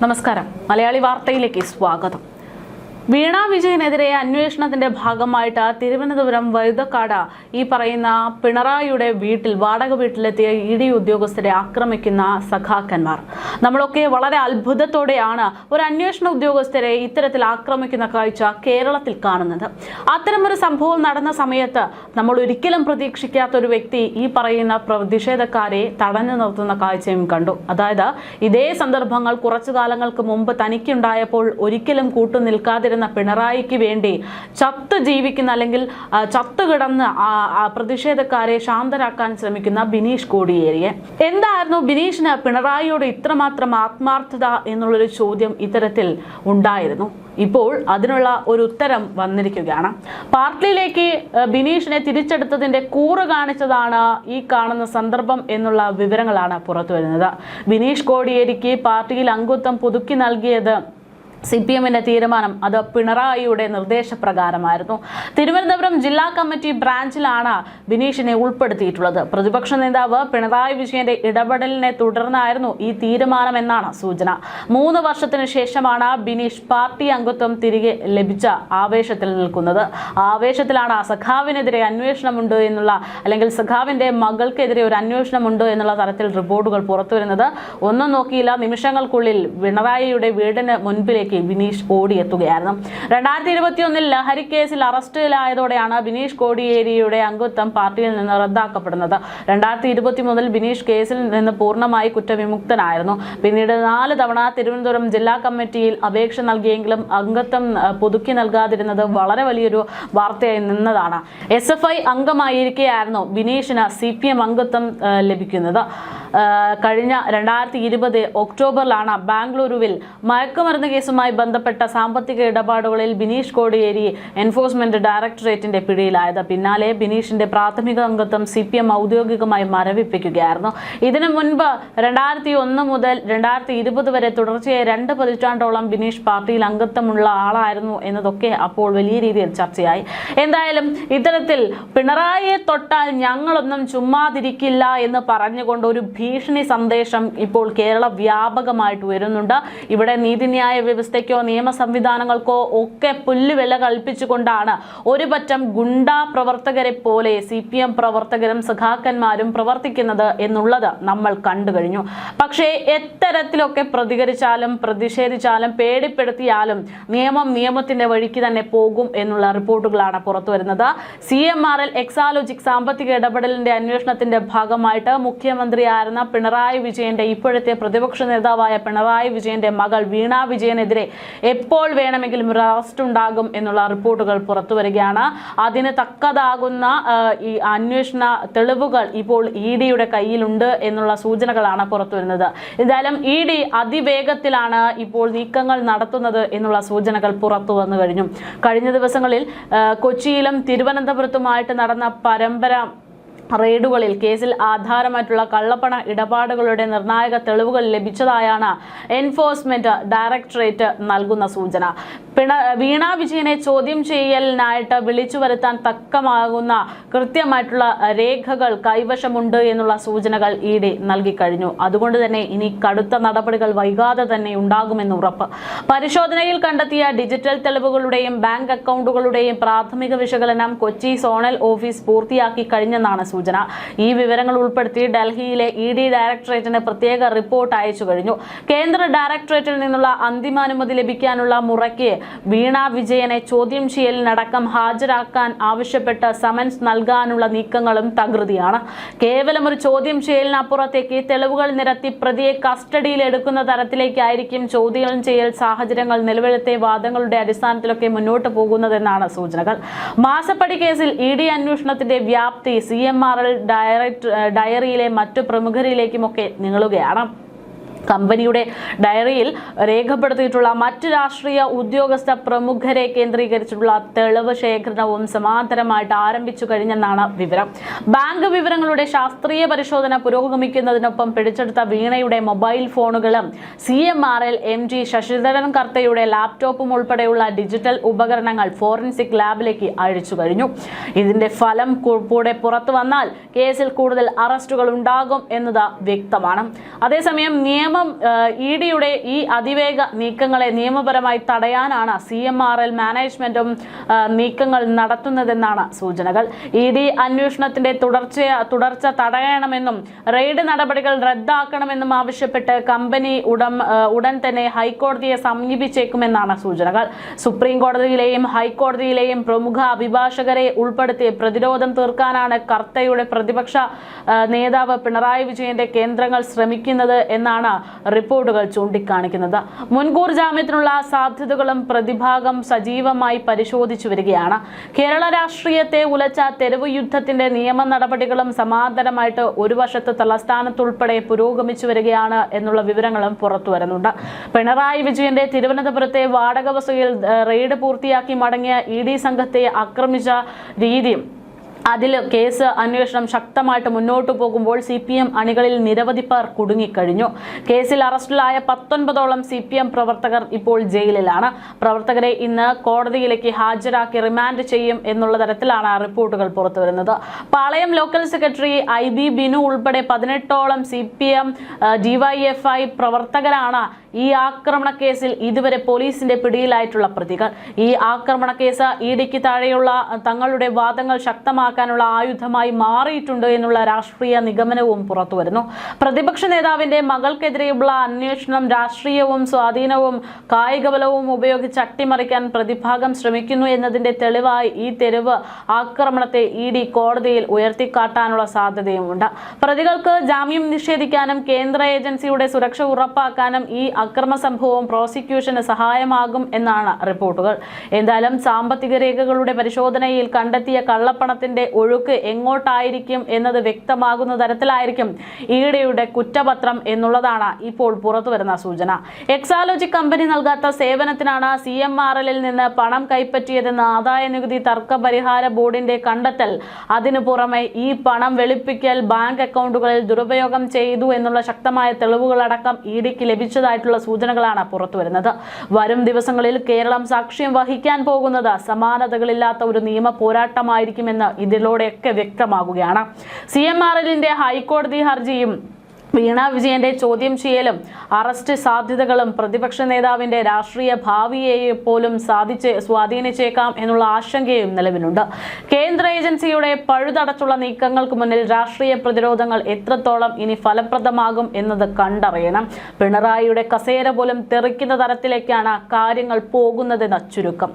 നമസ്കാരം. മലയാളി വാർത്തയിലേക്ക് സ്വാഗതം. വീണ വിജയനെതിരെ അന്വേഷണത്തിന്റെ ഭാഗമായിട്ട് തിരുവനന്തപുരം വഴുതക്കാട് ഈ പറയുന്ന പിണറായിയുടെ വാടക വീട്ടിലെത്തിയ ഇഡി ഉദ്യോഗസ്ഥരെ ആക്രമിക്കുന്ന സഖാക്കന്മാർ. നമ്മളൊക്കെ വളരെ അത്ഭുതത്തോടെയാണ് ഒരു അന്വേഷണ ഉദ്യോഗസ്ഥരെ ഇത്തരത്തിൽ ആക്രമിക്കുന്ന കാഴ്ച കേരളത്തിൽ കാണുന്നത്. അത്തരമൊരു സംഭവം നടന്ന സമയത്ത് നമ്മൾ ഒരിക്കലും പ്രതീക്ഷിക്കാത്ത ഒരു വ്യക്തി ഈ പറയുന്ന പ്രതിഷേധക്കാരെ തടഞ്ഞു നിർത്തുന്ന കാഴ്ചയും കണ്ടു. അതായത് ഇതേ സന്ദർഭങ്ങൾ കുറച്ചു കാലങ്ങൾക്ക് മുമ്പ് തനിക്കുണ്ടായപ്പോൾ ഒരിക്കലും കൂട്ടുനിൽക്കാതെ പിണറായിക്ക് വേണ്ടി ചത്തു ജീവിക്കുന്ന അല്ലെങ്കിൽ ചത്തുകിടന്ന് പ്രതിഷേധക്കാരെ ശാന്തരാക്കാൻ ശ്രമിക്കുന്ന ബിനീഷ് കോടിയേരിയെ. എന്തായിരുന്നു ബിനീഷിന് പിണറായിയോട് ഇത്രമാത്രം ആത്മാർത്ഥത എന്നുള്ളൊരു ചോദ്യം ഇത്തരത്തിൽ ഉണ്ടായിരുന്നു. ഇപ്പോൾ അതിനുള്ള ഒരു ഉത്തരം വന്നിരിക്കുകയാണ്. പാർട്ടിയിലേക്ക് ബിനീഷിനെ തിരിച്ചെടുത്തതിന്റെ കൂറ് കാണിച്ചതാണ് ഈ കാണുന്ന സന്ദർഭം എന്നുള്ള വിവരങ്ങളാണ് പുറത്തു വരുന്നത്. ബിനീഷ് കോടിയേരിക്ക് പാർട്ടിയിൽ അംഗത്വം പുതുക്കി നൽകിയത് CPM-ന്റെ തീരുമാനം അത് പിണറായിയുടെ നിർദ്ദേശപ്രകാരമായിരുന്നു. തിരുവനന്തപുരം ജില്ലാ കമ്മിറ്റി ബ്രാഞ്ചിലാണ് ബിനീഷിനെ ഉൾപ്പെടുത്തിയിട്ടുള്ളത്. പ്രതിപക്ഷ നേതാവ് പിണറായി വിജയന്റെ ഇടപെടലിനെ തുടർന്നായിരുന്നു ഈ തീരുമാനം എന്നാണ് സൂചന. 3 വർഷത്തിന് ശേഷമാണ് ബിനീഷ് പാർട്ടി അംഗത്വം തിരികെ ലഭിച്ച ആവേശത്തിൽ നിൽക്കുന്നത്. ആവേശത്തിലാണ് സഖാവിനെതിരെ അന്വേഷണമുണ്ട് എന്നുള്ള അല്ലെങ്കിൽ സഖാവിന്റെ മകൾക്കെതിരെ ഒരു അന്വേഷണമുണ്ട് എന്നുള്ള തരത്തിൽ റിപ്പോർട്ടുകൾ പുറത്തു വരുന്നത്. ഒന്നും നോക്കിയില്ല, നിമിഷങ്ങൾക്കുള്ളിൽ പിണറായിയുടെ വീടിന് മുൻപിലേക്ക് ബിനീഷ് ഓടിയെത്തുകയായിരുന്നു. 2021 ലഹരി കേസിൽ അറസ്റ്റിലായതോടെയാണ് ബിനീഷ് കോടിയേരിയുടെ അംഗത്വം പാർട്ടിയിൽ നിന്ന് റദ്ദാക്കപ്പെടുന്നത്. 2020 ബിനീഷ് കേസിൽ നിന്ന് പൂർണ്ണമായി കുറ്റവിമുക്തനായിരുന്നു. പിന്നീട് 4 തവണ തിരുവനന്തപുരം ജില്ലാ കമ്മിറ്റിയിൽ അപേക്ഷ നൽകിയെങ്കിലും അംഗത്വം പുതുക്കി നൽകാതിരുന്നത് വളരെ വലിയൊരു വാർത്തയായി നിന്നതാണ്. SFI അംഗമായിരിക്കെയായിരുന്നു ബിനീഷിന് CPM അംഗത്വം ലഭിക്കുന്നത്. കഴിഞ്ഞ 2020 ഒക്ടോബറിലാണ് ബാംഗ്ലൂരുവിൽ മയക്കുമരുന്ന് കേസുമായി ബന്ധപ്പെട്ട സാമ്പത്തിക ഇടപാടുകളിൽ ബിനീഷ് കോടിയേരി എൻഫോഴ്സ്മെന്റ് ഡയറക്ടറേറ്റിന്റെ പിടിയിലായത്. പിന്നാലെ ബിനീഷിന്റെ പ്രാഥമിക അംഗത്വം CPM ഔദ്യോഗികമായി മരവിപ്പിക്കുകയായിരുന്നു. ഇതിനു മുൻപ് 2001 മുതൽ 2020 വരെ തുടർച്ചയായി 2 പതിറ്റാണ്ടോളം ബിനീഷ് പാർട്ടിയിൽ അംഗത്വമുള്ള ആളായിരുന്നു എന്നതൊക്കെ അപ്പോൾ വലിയ രീതിയിൽ ചർച്ചയായി. എന്തായാലും ഇത്തരത്തിൽ പിണറായിയെ തൊട്ടാൽ ഞങ്ങളൊന്നും ചുമ്മാതിരിക്കില്ല എന്ന് പറഞ്ഞുകൊണ്ട് ഒരു ഭീഷണി സന്ദേശം ഇപ്പോൾ കേരള വ്യാപകമായിട്ട് വരുന്നുണ്ട്. ഇവിടെ നീതിന്യായ വ്യവസ്ഥയ്ക്കോ നിയമ സംവിധാനങ്ങൾക്കോ ഒക്കെ പുല്ലുവില കൽപ്പിച്ചുകൊണ്ടാണ് ഒരു പറ്റം ഗുണ്ടാ പ്രവർത്തകരെ പോലെ CPM പ്രവർത്തകരും സഖാക്കന്മാരും പ്രവർത്തിക്കുന്നത് എന്നുള്ളത് നമ്മൾ കണ്ടു കഴിഞ്ഞു. പക്ഷേ എത്തരത്തിലൊക്കെ പ്രതികരിച്ചാലും പ്രതിഷേധിച്ചാലും പേടിപ്പെടുത്തിയാലും നിയമത്തിന്റെ വഴിക്ക് തന്നെ പോകും എന്നുള്ള റിപ്പോർട്ടുകളാണ് പുറത്തു വരുന്നത്. CMRL എക്സാലോജിക് സാമ്പത്തിക ഇടപെടലിന്റെ അന്വേഷണത്തിന്റെ ഭാഗമായിട്ട് മുഖ്യമന്ത്രിയായിരുന്ന പിണറായി വിജയന്റെ ഇപ്പോഴത്തെ പ്രതിപക്ഷ നേതാവായ പിണറായി വിജയന്റെ മകൾ വീണ വിജയനെതിരെ എപ്പോൾ വേണമെങ്കിലും ഒരു അറസ്റ്റ് ഉണ്ടാകും എന്നുള്ള റിപ്പോർട്ടുകൾ പുറത്തു വരികയാണ്. അതിന് തക്കതാകുന്ന ഈ അന്വേഷണ തെളിവുകൾ ഇപ്പോൾ EDയുടെ കയ്യിലുണ്ട് എന്നുള്ള സൂചനകളാണ് പുറത്തു വരുന്നത്. എന്തായാലും ED അതിവേഗത്തിലാണ് ഇപ്പോൾ നീക്കങ്ങൾ നടത്തുന്നത് എന്നുള്ള സൂചനകൾ പുറത്തു വന്നു കഴിഞ്ഞു. കഴിഞ്ഞ ദിവസങ്ങളിൽ കൊച്ചിയിലും തിരുവനന്തപുരത്തുമായിട്ട് നടന്ന പരമ്പര റെയ്ഡുകളിൽ കേസിൽ ആധാരമായിട്ടുള്ള കള്ളപ്പണ ഇടപാടുകളുടെ നിർണായക തെളിവുകൾ ലഭിച്ചതായാണ് എൻഫോഴ്സ്മെന്റ് ഡയറക്ടറേറ്റ് നൽകുന്ന സൂചന. വീണ വിജയനെ ചോദ്യം ചെയ്യലിനായിട്ട് വിളിച്ചു വരുത്താൻ തക്കമാകുന്ന കൃത്യമായിട്ടുള്ള രേഖകൾ കൈവശമുണ്ട് എന്നുള്ള സൂചനകൾ ED നൽകിക്കഴിഞ്ഞു. അതുകൊണ്ട് തന്നെ ഇനി കടുത്ത നടപടികൾ വൈകാതെ തന്നെ ഉണ്ടാകുമെന്ന് ഉറപ്പ്. പരിശോധനയിൽ കണ്ടെത്തിയ ഡിജിറ്റൽ തെളിവുകളുടെയും ബാങ്ക് അക്കൗണ്ടുകളുടെയും പ്രാഥമിക വിശകലനം കൊച്ചി സോണൽ ഓഫീസ് പൂർത്തിയാക്കി കഴിഞ്ഞെന്നാണ് സൂചന. ഈ വിവരങ്ങൾ ഉൾപ്പെടുത്തി ഡൽഹിയിലെ ED ഡയറക്ടറേറ്റിന് പ്രത്യേക റിപ്പോർട്ട് അയച്ചു കഴിഞ്ഞു. കേന്ദ്ര ഡയറക്ടറേറ്റിൽ നിന്നുള്ള അന്തിമാനുമതി ലഭിക്കാനുള്ള മുറയ്ക്ക് വീണ വിജയനെ ചോദ്യം ചെയ്യലിനടക്കം ഹാജരാക്കാൻ ആവശ്യപ്പെട്ട് സമൻസ് നൽകാനുള്ള നീക്കങ്ങളും തകൃതിയാണ്. കേവലം ഒരു ചോദ്യം ചെയ്യലിനപ്പുറത്തേക്ക് തെളിവുകൾ നിരത്തി പ്രതിയെ കസ്റ്റഡിയിൽ എടുക്കുന്ന തരത്തിലേക്കായിരിക്കും ചോദ്യം ചെയ്യൽ സാഹചര്യങ്ങൾ നിലവിലത്തെ വാദങ്ങളുടെ അടിസ്ഥാനത്തിലൊക്കെ മുന്നോട്ട് പോകുന്നതെന്നാണ് സൂചനകൾ. മാസപ്പടി കേസിൽ ED അന്വേഷണത്തിന്റെ വ്യാപ്തി CMRL ഡയറിയിലെ മറ്റു പ്രമുഖരിലേക്കുമൊക്കെ നീളുകയാണ്. കമ്പനിയുടെ ഡയറിയിൽ രേഖപ്പെടുത്തിയിട്ടുള്ള മറ്റ് രാഷ്ട്രീയ ഉദ്യോഗസ്ഥ പ്രമുഖരെ കേന്ദ്രീകരിച്ചിട്ടുള്ള തെളിവ് ശേഖരണവും സമാന്തരമായിട്ട് ആരംഭിച്ചു കഴിഞ്ഞെന്നാണ് വിവരം. ബാങ്ക് വിവരങ്ങളുടെ ശാസ്ത്രീയ പരിശോധന പുരോഗമിക്കുന്നതിനൊപ്പം പിടിച്ചെടുത്ത വീണയുടെ മൊബൈൽ ഫോണുകളും CMRL MD ശശിധരൻ കർത്തയുടെ ലാപ്ടോപ്പും ഉൾപ്പെടെയുള്ള ഡിജിറ്റൽ ഉപകരണങ്ങൾ ഫോറൻസിക് ലാബിലേക്ക് അയച്ചു കഴിഞ്ഞു. ഇതിന്റെ ഫലം കൂടെ പുറത്തു വന്നാൽ കേസിൽ കൂടുതൽ അറസ്റ്റുകൾ ഉണ്ടാകും എന്നത് വ്യക്തമാണ്. അതേസമയം നിയമ ഇഡിയുടെ ഈ അതിവേഗ നീക്കങ്ങളെ നിയമപരമായി തടയാനാണ് CMRL മാനേജ്മെന്റും നീക്കങ്ങൾ നടത്തുന്നതെന്നാണ് സൂചനകൾ. ഇഡി അന്വേഷണത്തിന്റെ തുടർച്ച തടയണമെന്നും റെയ്ഡ് നടപടികൾ റദ്ദാക്കണമെന്നും ആവശ്യപ്പെട്ട് കമ്പനി ഉടൻ തന്നെ ഹൈക്കോടതിയെ സമീപിച്ചേക്കുമെന്നാണ് സൂചനകൾ. സുപ്രീം കോടതിയിലെയും ഹൈക്കോടതിയിലെയും പ്രമുഖ അഭിഭാഷകരെ ഉൾപ്പെടുത്തി പ്രതിരോധം തീർക്കാനാണ് കർത്തയുടെ പ്രതിപക്ഷ നേതാവ് പിണറായി വിജയന്റെ കേന്ദ്രങ്ങൾ ശ്രമിക്കുന്നത് എന്നാണ് റിപ്പോർട്ടുകൾ ചൂണ്ടിക്കാണിക്കുന്നത്. മുൻകൂർ ജാമ്യത്തിനുള്ള സാധ്യതകളും പ്രതിഭാഗം സജീവമായി പരിശോധിച്ചു വരികയാണ്. കേരള രാഷ്ട്രീയത്തെ ഉലച്ച തെരുവ് യുദ്ധത്തിന്റെ നിയമ നടപടികളും സമാന്തരമായിട്ട് ഒരു വശത്ത് തലസ്ഥാനത്തുൾപ്പെടെ പുരോഗമിച്ചു വരികയാണ് എന്നുള്ള വിവരങ്ങളും പുറത്തു വരുന്നുണ്ട്. പിണറായി വിജയന്റെ തിരുവനന്തപുരത്തെ വാടക വസതിയിൽ റെയ്ഡ് പൂർത്തിയാക്കി മടങ്ങിയ ഇഡി സംഘത്തെ ആക്രമിച്ച രീതി, അതിൽ കേസ് അന്വേഷണം ശക്തമായിട്ട് മുന്നോട്ടു പോകുമ്പോൾ CPM അണികളിൽ നിരവധി പേർ കുടുങ്ങിക്കഴിഞ്ഞു. കേസിൽ അറസ്റ്റിലായ 19ഓളം CPM പ്രവർത്തകർ ഇപ്പോൾ ജയിലിലാണ്. പ്രവർത്തകരെ ഇന്ന് കോടതിയിലേക്ക് ഹാജരാക്കി റിമാൻഡ് ചെയ്യും എന്നുള്ള തരത്തിലാണ് റിപ്പോർട്ടുകൾ പുറത്തുവരുന്നത്. പാളയം ലോക്കൽ സെക്രട്ടറി IB ബിനു ഉൾപ്പെടെ 18ഓളം CPM DYFI പ്രവർത്തകരാണ് ഈ ആക്രമണ കേസിൽ ഇതുവരെ പോലീസിന്റെ പിടിയിലായിട്ടുള്ള പ്രതികൾ. ഈ ആക്രമണ കേസ് ഇഡിക്ക് താഴെയുള്ള തങ്ങളുടെ വാദങ്ങൾ ശക്തമാക്കാനുള്ള ആയുധമായി മാറിയിട്ടുണ്ട് എന്നുള്ള രാഷ്ട്രീയ നിഗമനവും പുറത്തുവരുന്നു. പ്രതിപക്ഷ നേതാവിന്റെ മകൾക്കെതിരെയുള്ള അന്വേഷണം രാഷ്ട്രീയവും സ്വാധീനവും കായികബലവും ഉപയോഗിച്ച് അട്ടിമറിക്കാൻ പ്രതിഭാഗം ശ്രമിക്കുന്നു എന്നതിന്റെ തെളിവായി ഈ തെരുവ് ആക്രമണത്തെ ഇഡി കോടതിയിൽ ഉയർത്തിക്കാട്ടാനുള്ള സാധ്യതയുമുണ്ട്. പ്രതികൾക്ക് ജാമ്യം നിഷേധിക്കാനും കേന്ദ്ര ഏജൻസിയുടെ സുരക്ഷ ഉറപ്പാക്കാനും ഈ അക്രമ സംഭവം പ്രോസിക്യൂഷന് സഹായമാകും എന്നാണ് റിപ്പോർട്ടുകൾ. എന്തായാലും സാമ്പത്തിക രേഖകളുടെ പരിശോധനയിൽ കണ്ടെത്തിയ കള്ളപ്പണത്തിന്റെ ഒഴുക്ക് എങ്ങോട്ടായിരിക്കും എന്നത് വ്യക്തമാകുന്ന തരത്തിലായിരിക്കും ഇഡിയുടെ കുറ്റപത്രം എന്നുള്ളതാണ് ഇപ്പോൾ പുറത്തുവരുന്ന സൂചന. എക്സാലോജി കമ്പനി നൽകാത്ത സേവനത്തിനാണ് CMRLൽ നിന്ന് പണം കൈപ്പറ്റിയതെന്ന് ആദായ നികുതി തർക്ക പരിഹാര ബോർഡിന്റെ കണ്ടെത്തൽ. അതിനു പുറമെ ഈ പണം വെളുപ്പിക്കൽ, ബാങ്ക് അക്കൗണ്ടുകളിൽ ദുരുപയോഗം ചെയ്തു എന്നുള്ള ശക്തമായ തെളിവുകളടക്കം ഇഡിക്ക് ലഭിച്ചതായിട്ടുള്ള സൂചനകളാണ് പുറത്തുവരുന്നത്. വരും ദിവസങ്ങളിൽ കേരളം സാക്ഷ്യം വഹിക്കാൻ പോകുന്നത് സമാനതകളില്ലാത്ത ഒരു നിയമ പോരാട്ടമായിരിക്കുമെന്ന് ഇതിലൂടെയൊക്കെ വ്യക്തമാകുകയാണ്. CMRLന്റെ ഹൈക്കോടതി ഹർജിയും വീണ വിജയന്റെ ചോദ്യം ചെയ്യലും അറസ്റ്റ് സാധ്യതകളും പ്രതിപക്ഷ നേതാവിന്റെ രാഷ്ട്രീയ ഭാവിയെ പോലും സ്വാധീനിച്ചേക്കാം എന്നുള്ള ആശങ്കയും നിലവിലുണ്ട്. കേന്ദ്ര ഏജൻസിയുടെ പഴുതടച്ചുള്ള നീക്കങ്ങൾക്ക് മുന്നിൽ രാഷ്ട്രീയ പ്രതിരോധങ്ങൾ എത്രത്തോളം ഇനി ഫലപ്രദമാകും എന്നത് കണ്ടറിയണം. പിണറായിയുടെ കസേര പോലും തെറിക്കുന്ന തരത്തിലേക്കാണ് കാര്യങ്ങൾ പോകുന്നതെന്ന ചുരുക്കം.